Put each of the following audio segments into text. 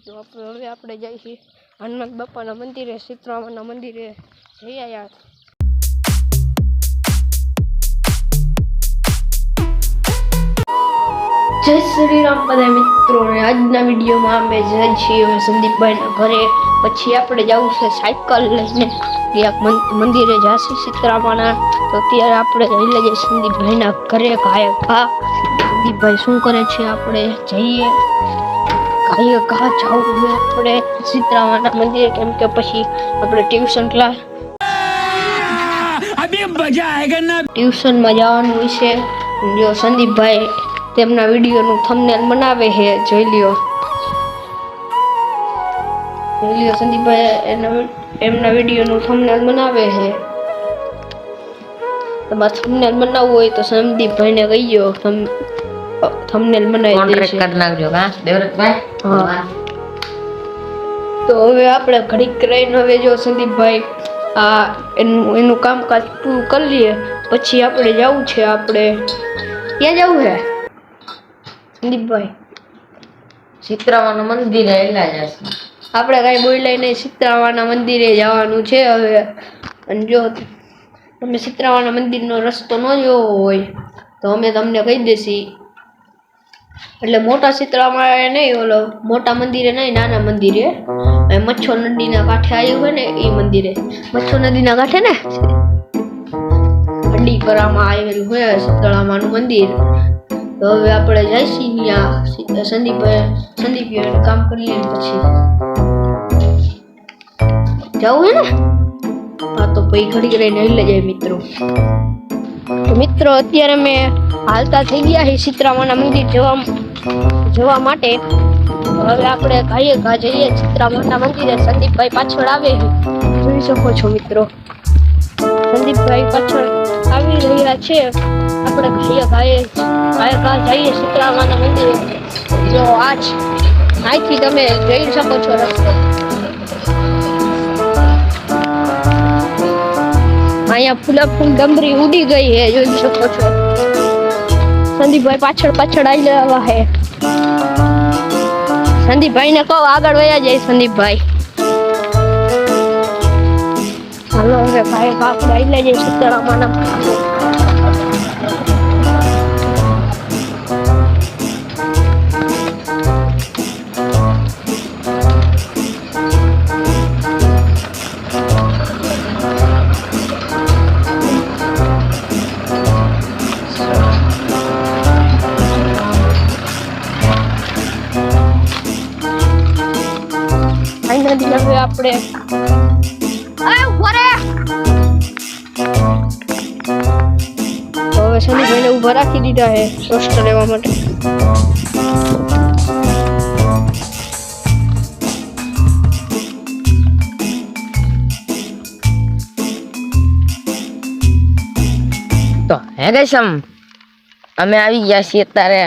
તો હવે આપણે જઈએ છીએ હનુમાન બાપાના મંદિરે, સીતરામાના મંદિરે જઈ આવ્યા. જય શ્રી રામ બધા મિત્રોને. આજના વિડીયોમાં અમે જઈએ છીએ સંદીપભાઈના ઘરે. પછી આપણે જવું છે સાયકલ લઈને ક્યાંક મંદિરે જશે સીતરામાના. તો અત્યારે આપણે જઈ લઈએ સંદીપભાઈના ઘરે. સંદીપભાઈ શું કરે છે આપણે જઈએ. ઘા જવું છે આપણે સીતરામાના મંદિરે, કેમ કે પછી આપણે ટ્યુશન ક્લાસ ટ્યુશનમાં જવાનું હોય છે. જો સંદીપભાઈ તેમના વિડીયોનું થંબનેલ બનાવે છે, જોઈ લ્યો સંદીપભાઈ એમના વિડીયોનું થંબનેલ બનાવે છે. તમારે થંબનેલ બનાવવું હોય તો સંદીપભાઈને કહીજો, થંબનેલ બનાવી દેશે. તો હવે આપણે ઘડીક રહીને હવે જો સંદીપભાઈ એનું કામકાજ પૂરું કરી લઈએ, પછી આપણે જવું છે. આપણે ક્યાં જવું છે સંદીપભાઈ? સીતરામાના મંદિરે આપણે કઈ બોલાય નહીં, સીતરામાના મંદિરે જવાનું છે હવે. અને જો તમે સીતરામાના મંદિરનો રસ્તો ન જોવો હોય તો અમે તમને કહી દેશી. એટલે મોટા સીતરામા નહીં, ઓલો મોટા મંદિરે નહીં, નાના મંદિરે, મચ્છો નદીના કાંઠે આવ્યું હોય ને એ મંદિરે. મચ્છો નદીના કાંઠે ને અડી કરવામાં આવેલું હોય સીતરામાનું મંદિર. તો હવે આપણે જઈશું ત્યાં સંદીપ કામ કરી લઈએ પછી જવું હે ને. હા તો પછી ઘડી રહીને લઈ જાય મિત્રો. તો મિત્રો અત્યારે મેં હાલતા થઈ ગયા છે સીતરામાના મંદિર જવા માટે. હવે આપણે ઘા જઈએ સીતરામાના મંદિરે. સંદીપભાઈ પાછળ આવે જોઈ શકો છો મિત્રો. સંદીપભાઈ પાછળ આવી રહ્યા છે. આપણે ઘા જઈએ સીતરામાના મંદિરે. જો અહીંથી તમે જોઈ શકો છો રસ્તો. અહીંયા ફૂલ ગમરી ઉડી ગઈ છે, જોઈ શકો છો. સંદીપભાઈ પાછળ આવ્યા છે. સંદીપભાઈ ને કહો આગળ વયા જાય. સંદીપભાઈ હાલો હવે ભાઈ આપણે આવી જાય સીતરામાના. હવે આપણે હવે સંદીપભાઈને ઉભા રાખી દીધા છે પોસ્ટર લેવા માટે. તો હે ગેસમ અમે આવી ગયા છીએ અત્યારે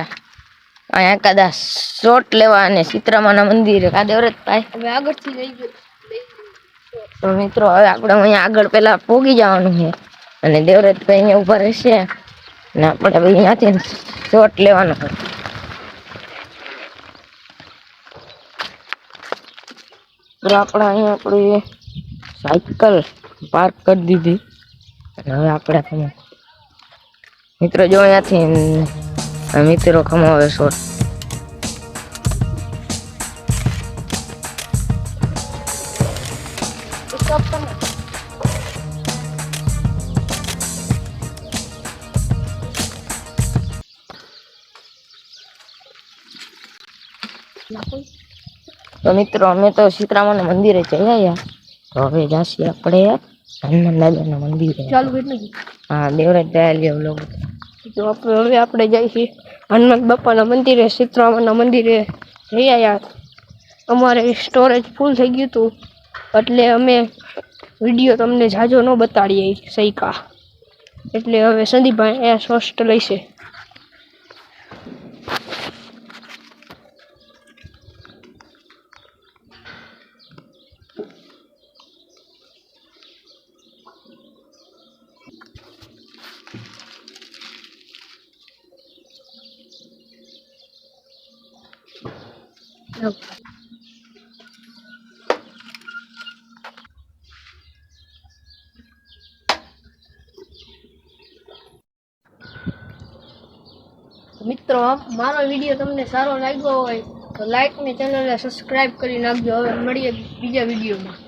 અહીંયા કદાચ શોટ લેવા અને સીતરામાના મંદિરે. દેવરતભાઈ હવે આગળથી લઈ ગયો. તો મિત્રો હવે આપણે અહીંયા આગળ પેલા પોગી જવાનું છે અને દેવરતભાઈ અહીંયા ઉભા રહેશે અને આપણે અહીંયાથી શોટ લેવાનો છે. આપણે અહીંયા આપણી સાયકલ પાર્ક કરી દીધી અને હવે આપણે મિત્રો જો અહીંયાથી મિત્રો ખમાવે શોટ. તો મિત્રો અમે તો સીતરામાના મંદિરે જઈ આવ્યા. તો હવે જાશું આપણે હનુમાન દાદાના મંદિરે. ચાલુ એટલે હા દેવરાજ લોગ. તો હવે આપણે જઈએ છીએ હનુમાન બાપાના મંદિરે, સીતરામાના મંદિરે જઈ આવ્યા. અમારે સ્ટોરેજ ફૂલ થઈ ગયું હતું એટલે અમે વિડીયો તમને જાજો ન બતાડીએ સૈકા. એટલે હવે સંદીપભાઈ અહીંયા શોસ્ટ લઈશે. મિત્રો મારો વિડીયો તમને સારો લાગ્યો હોય તો લાઈક ને ચેનલને સબસ્ક્રાઇબ કરી નાખજો. હવે મળીએ બીજા વિડીયોમાં.